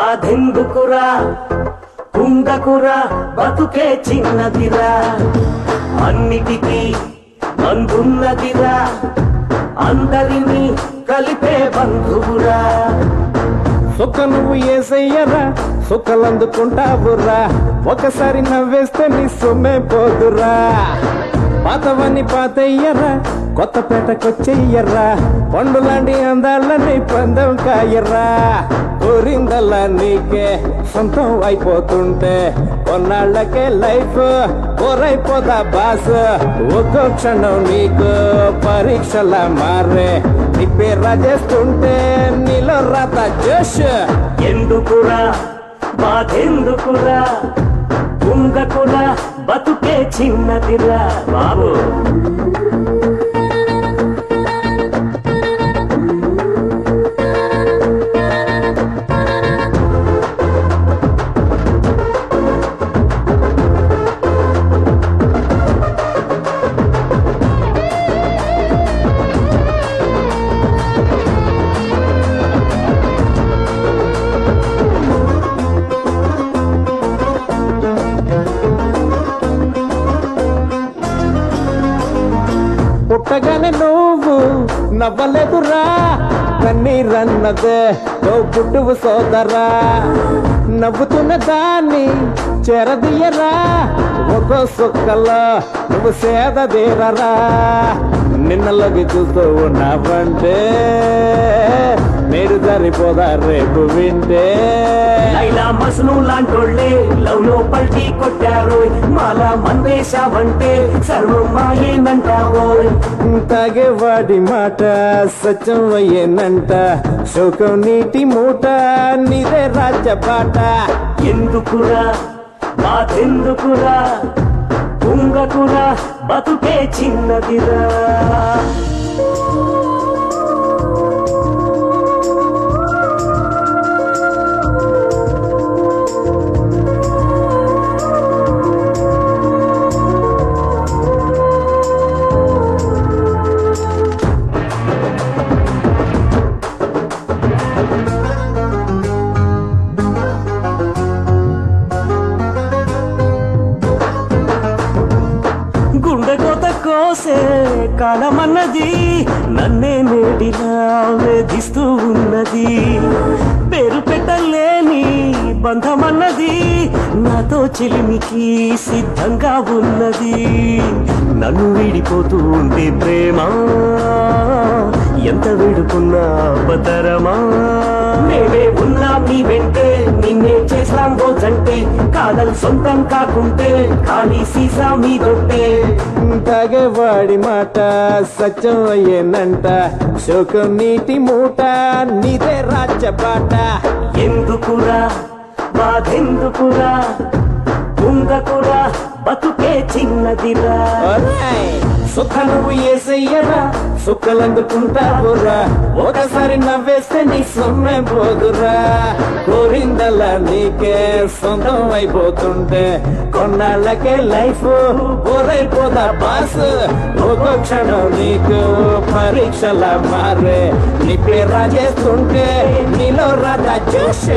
బాధెందుకురా కుంగకురా బతుకే చిన్నదిరా అన్నిటికీ అందున్నదిరా అందరినీ కలిపే బంధువురా సుఖ నువ్వు ఏసయ్యరా సుఖలందుకుంటావురా ఒకసారి నవ్వేస్తే నీ సొమ్మే పోదురా పాతవని పాతయ్యరా కొత్తపేటకొచ్చెయ్యర్రా పండులాంటి అందాలని పందం కాయర్రా కోరిందల్లా నీకే సొంతం అయిపోతుంటే కొన్నాళ్ళకే లైఫ్ ఓరైపోదా బాస్ ఒక్కో క్షణం నీకు పరీక్షలా మారే నీ పేరు రాజేస్తుంటే నీలో రాత జోష్ ఎందుకురా బాధెందుకురా కుంగకురా బతుకే చిన్నదిరా బాబు పుట్టగానే నువ్వు నవ్వలేదురా కన్నీరన్నదే ఓ పుట్టువు సోదరా నవ్వుతున్న దాన్ని చెరదీయరా ఒక సుక్కలో నువ్వు సేదదీరరా నిన్నలోకి చూస్తూ ఉన్నావంటే నేడు సరిపోదా రేపు వింటే లైలా మస్ను లాంటోళ్ళే లవ్ లో పల్టీ కొట్టారు మాలా మందేశావంటే సర్వం మాయేనంటావో తాగేవాడి మాట సత్యం అయ్యేనంట శోకం నీటి మూట నీదే రాజ్యపాట ఎందుకురా బాధెందుకురా కుంగకురా బతుకే చిన్నదిరా గుండెకోత కోసే కాలమన్నది నన్నే నేడిలా వేధిస్తూ ఉన్నది పేరు పెట్టలేని బంధమన్నది నాతో చిలిమికి సిద్ధంగా ఉన్నది నన్ను వీడిపోతూ ఉంటే ప్రేమ ఎంత వేడుకున్నా బతరమా మేమే ఉన్నాం నీ వెంటే నిన్నే చేస్తాం రోజంటే కాదలు సొంతం కాకుంటే ఖాళీ సీసా మీదొట్టే తాగేవాడి మాట సత్యం అయ్యేనంట శోకం నీటి మూట నీదే రాజ్యపాట ఎందుకురా బాధెందుకురా కుంగకురా బతుకే చిన్నదిరా సుఖ నువ్వు ఏసయ్యరా సుఖలందుకుంటావురా ఒకసారి నవ్వేస్తే నీ సొమ్మే పోదురా కోరిందల్లా నీకే సొంతం అయిపోతుంటే కొన్నాళ్ళకే లైఫ్ ఓరైపోదా బాస్ ఒక్కో క్షణం నీకు పరీక్షలా మారే నీ పేరు రాజేస్తుంటే నీలో రాజా జోష్